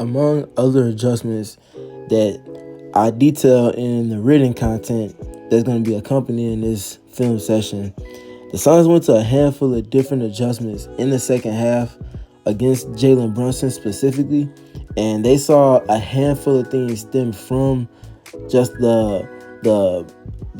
among other adjustments that I detail in the written content that's going to be accompanying this film session, the Suns went to a handful of different adjustments in the second half against Jalen Brunson specifically, and they saw a handful of things stem from just the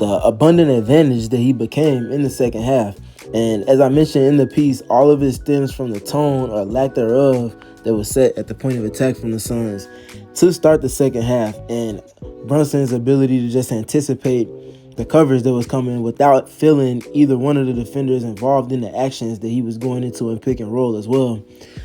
abundant advantage that he became in the second half. And as I mentioned in the piece, all of it stems from the tone or lack thereof that was set at the point of attack from the Suns to start the second half, and Brunson's ability to just anticipate the coverage that was coming without feeling either one of the defenders involved in the actions that he was going into in pick and roll as well.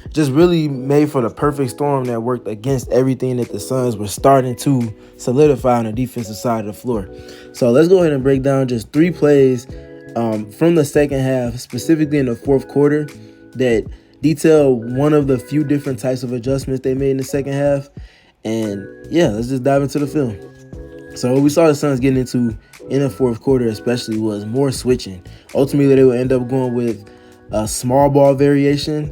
Just really made for the perfect storm that worked against everything that the Suns were starting to solidify on the defensive side of the floor. So let's go ahead and break down just 3 plays from the second half, specifically in the fourth quarter, that detail one of the few different types of adjustments they made in the second half. And yeah, let's just dive into the film. So what we saw the Suns getting into in the fourth quarter especially was more switching. Ultimately, they would end up going with a small ball variation,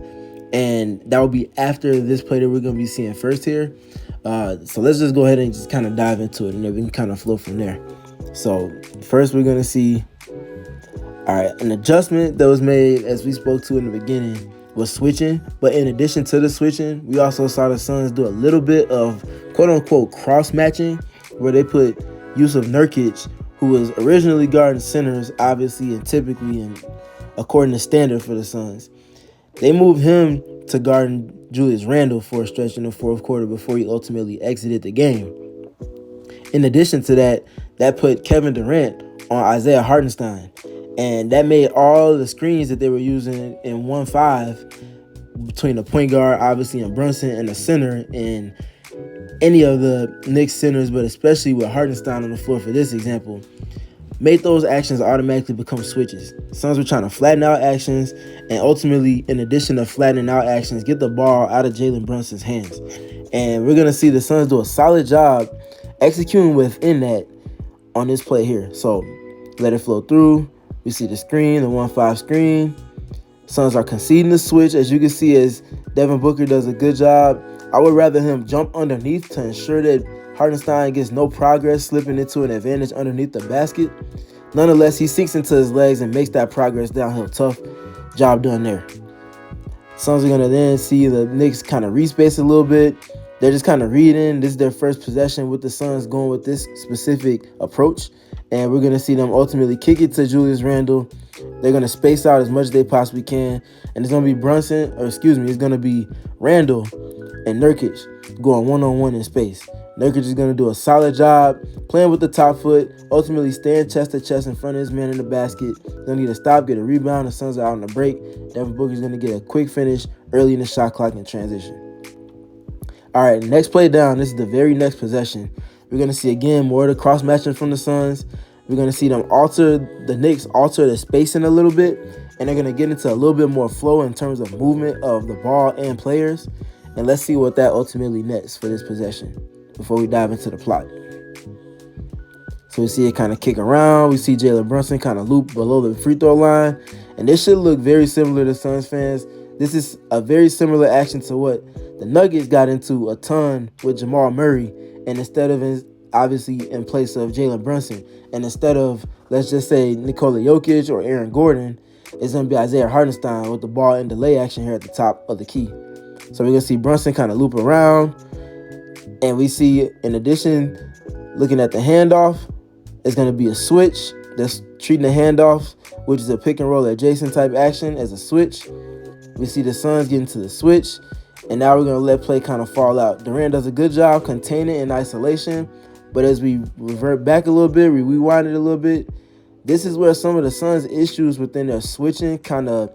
and that will be after this play that we're going to be seeing first here. So let's just go ahead and just kind of dive into it, and then we can kind of flow from there. So first we're going to see, an adjustment that was made, as we spoke to in the beginning, was switching. But in addition to the switching, we also saw the Suns do a little bit of quote-unquote cross-matching, where they put Yusuf Nurkic, who was originally guarding centers, obviously and typically and according to standard for the Suns. They moved him to guarding Julius Randle for a stretch in the fourth quarter before he ultimately exited the game. In addition to that, that put Kevin Durant on Isaiah Hartenstein, and that made all the screens that they were using in 1-5 between the point guard, obviously, and Brunson, and the center, and any of the Knicks centers, but especially with Hartenstein on the floor for this example, made those actions automatically become switches. Suns were trying to flatten out actions, and ultimately, in addition to flattening out actions, get the ball out of Jalen Brunson's hands. And we're going to see the Suns do a solid job executing within that on this play here. So let it flow through. We see the screen, the 1-5 screen. Suns are conceding the switch, as you can see, as Devin Booker does a good job. I would rather him jump underneath to ensure that Hartenstein gets no progress slipping into an advantage underneath the basket. Nonetheless, he sinks into his legs and makes that progress downhill tough. Job done there. Suns are going to then see the Knicks kind of respace a little bit. They're just kind of reading. This is their first possession with the Suns going with this specific approach. And we're going to see them ultimately kick it to Julius Randle. They're going to space out as much as they possibly can. And it's going to be it's going to be Randle and Nurkic going one-on-one in space. Nurkic is going to do a solid job playing with the top foot, ultimately staying chest to chest in front of his man in the basket. They'll need to stop, get a rebound. The Suns are out on the break. Devin Booker is going to get a quick finish early in the shot clock in transition. All right, next play down. This is the very next possession. We're going to see, again, more of the cross-matching from the Suns. We're going to see the Knicks alter the spacing a little bit, and they're going to get into a little bit more flow in terms of movement of the ball and players. And let's see what that ultimately nets for this possession before we dive into the plot. So we see it kind of kick around. We see Jalen Brunson kind of loop below the free throw line. And this should look very similar to Suns fans. This is a very similar action to what the Nuggets got into a ton with Jamal Murray. And instead of, obviously, in place of Jalen Brunson, and instead of, let's just say, Nikola Jokic or Aaron Gordon, it's going to be Isaiah Hartenstein with the ball and delay action here at the top of the key. So we're going to see Brunson kind of loop around. And we see, in addition, looking at the handoff, it's going to be a switch that's treating the handoff, which is a pick and roll adjacent type action, as a switch. We see the Suns getting to the switch. And now we're going to let play kind of fall out. Durant does a good job containing in isolation. But as we revert back a little bit, we rewind it a little bit, this is where some of the Suns' issues within their switching kind of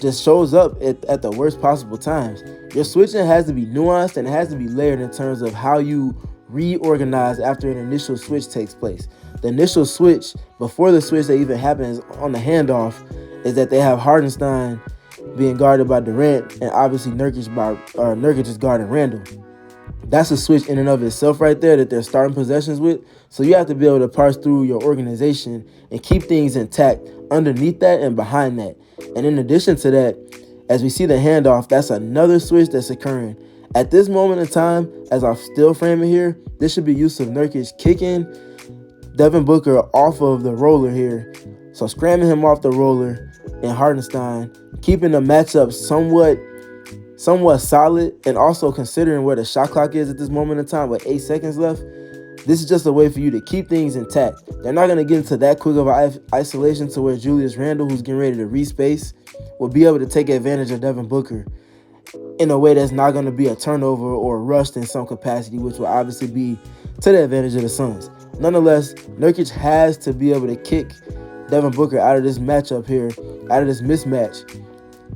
just shows up at the worst possible times. Your switching has to be nuanced and it has to be layered in terms of how you reorganize after an initial switch takes place. The initial switch, before the switch that even happens on the handoff, is that they have Hartenstein being guarded by Durant, and obviously Nurkic is guarding Randle. That's a switch in and of itself right there that they're starting possessions with. So you have to be able to parse through your organization and keep things intact underneath that and behind that. And in addition to that, as we see the handoff, that's another switch that's occurring At this moment in time, as I'm still framing here, this should be Yusuf Nurkic kicking Devin Booker off of the roller here. So scramming him off the roller and Hartenstein, keeping the matchup somewhat solid, and also considering where the shot clock is at this moment in time with 8 seconds left. This is just a way for you to keep things intact. They're not going to get into that quick of isolation to where Julius Randle, who's getting ready to respace, will be able to take advantage of Devin Booker in a way that's not going to be a turnover or rushed in some capacity, which will obviously be to the advantage of the Suns. Nonetheless, Nurkic has to be able to kick Devin Booker out of this matchup here, out of this mismatch.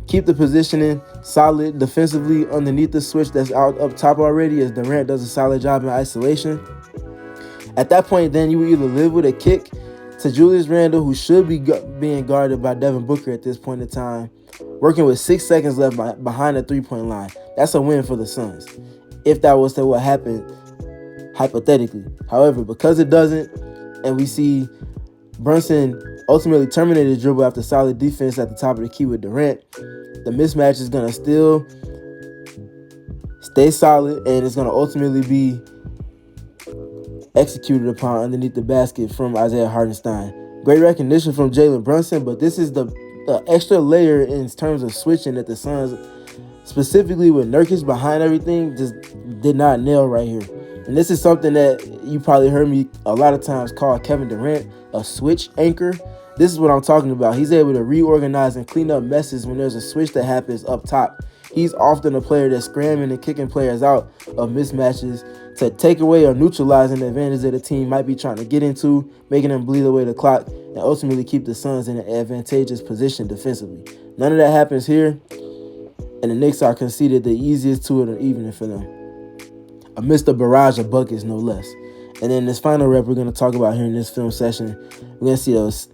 Keep the positioning solid defensively underneath the switch that's out up top already, as Durant does a solid job in isolation. At that point, then you will either live with a kick to Julius Randle, who should be being guarded by Devin Booker at this point in time, working with 6 seconds left behind the three-point line. That's a win for the Suns, if that was to what happened hypothetically. However, because it doesn't, and we see Brunson ultimately terminate his dribble after solid defense at the top of the key with Durant, the mismatch is going to still stay solid, and it's going to ultimately be executed upon underneath the basket from Isaiah Hartenstein. Great recognition from Jalen Brunson, but this is the extra layer in terms of switching that the Suns, specifically with Nurkic behind everything, just did not nail right here. And this is something that you probably heard me a lot of times call Kevin Durant a switch anchor. This is what I'm talking about. He's able to reorganize and clean up messes when there's a switch that happens up top. He's often a player that's scrambling and kicking players out of mismatches to take away or neutralizing the advantage that the team might be trying to get into, making them bleed away the clock, and ultimately keep the Suns in an advantageous position defensively. None of that happens here, and the Knicks are conceded the easiest to it or evening for them, amidst a barrage of buckets, no less. And then this final rep we're going to talk about here in this film session, we're going to see those.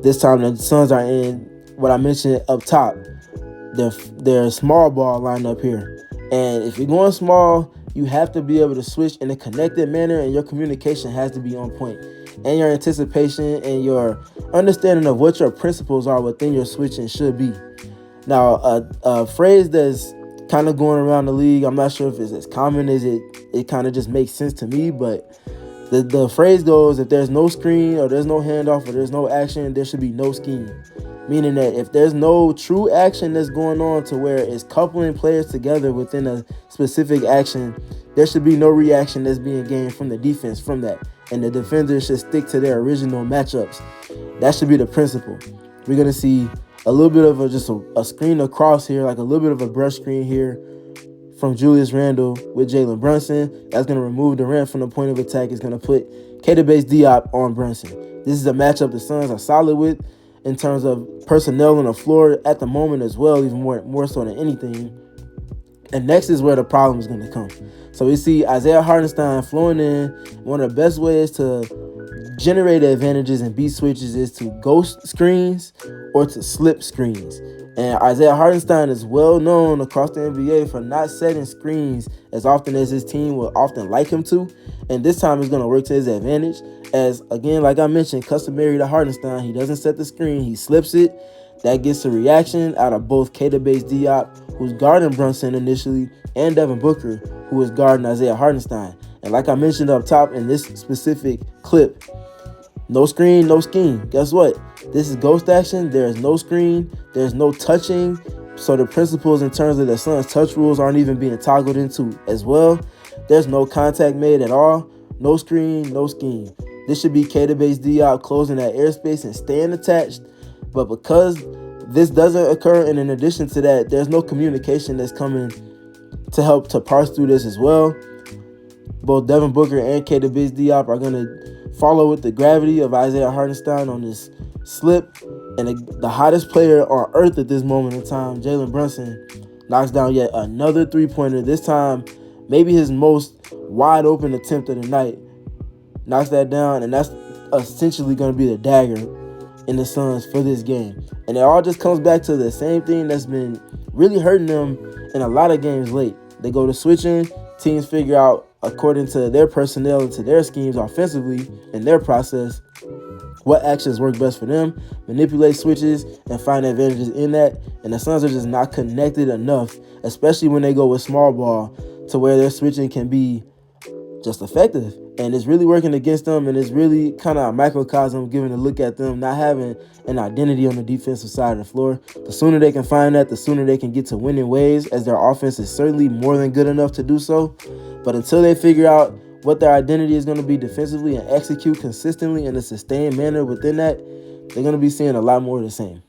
This time the Suns are in what I mentioned up top, their small ball lineup here. And if you're going small, you have to be able to switch in a connected manner, and your communication has to be on point. And your anticipation and your understanding of what your principles are within your switching should be. Now, a phrase that's kind of going around the league, I'm not sure if it's as common as it kind of just makes sense to me, but the phrase goes, if there's no screen or there's no handoff or there's no action, there should be no scheme. Meaning that if there's no true action that's going on to where it's coupling players together within a specific action, there should be no reaction that's being gained from the defense from that. And the defenders should stick to their original matchups. That should be the principle. We're going to see a little bit of a screen across here, like a little bit of a brush screen here from Julius Randle with Jalen Brunson. That's going to remove Durant from the point of attack. It's going to put K-Base Diop on Brunson. This is a matchup the Suns are solid with in terms of personnel on the floor at the moment as well, even more so than anything. And next is where the problem is going to come. So we see Isaiah Hartenstein flowing in. One of the best ways to generate advantages and beat switches is to ghost screens or to slip screens. And Isaiah Hartenstein is well known across the NBA for not setting screens as often as his team will often like him to. And this time it's going to work to his advantage. As, again, like I mentioned, customary to Hartenstein, he doesn't set the screen, he slips it. That gets a reaction out of both K-Base Diop, who's guarding Brunson initially, and Devin Booker, who is guarding Isaiah Hartenstein. And like I mentioned up top in this specific clip, no screen, no scheme. Guess what? This is ghost action. There is no screen. There's no touching. So the principles in terms of the Suns' touch rules aren't even being toggled into as well. There's no contact made at all. No screen, no scheme. This should be K-Base Diop closing that airspace and staying attached. But because this doesn't occur, and in addition to that, there's no communication that's coming to help to parse through this as well. Both Devin Booker and K-Base Diop are going to follow with the gravity of Isaiah Hartenstein on this slip. And the hottest player on earth at this moment in time, Jalen Brunson, knocks down yet another three-pointer. This time, maybe his most wide-open attempt of the night. Knocks that down, and that's essentially going to be the dagger in the Suns for this game. And it all just comes back to the same thing that's been really hurting them in a lot of games late. They go to switching, teams figure out, according to their personnel and to their schemes offensively and their process, what actions work best for them, manipulate switches, and find advantages in that. And the Suns are just not connected enough, especially when they go with small ball, to where their switching can be just effective. And it's really working against them, and it's really kind of a microcosm giving a look at them not having an identity on the defensive side of the floor. The sooner they can find that, the sooner they can get to winning ways, as their offense is certainly more than good enough to do so. But until they figure out what their identity is going to be defensively and execute consistently in a sustained manner within that, they're going to be seeing a lot more of the same.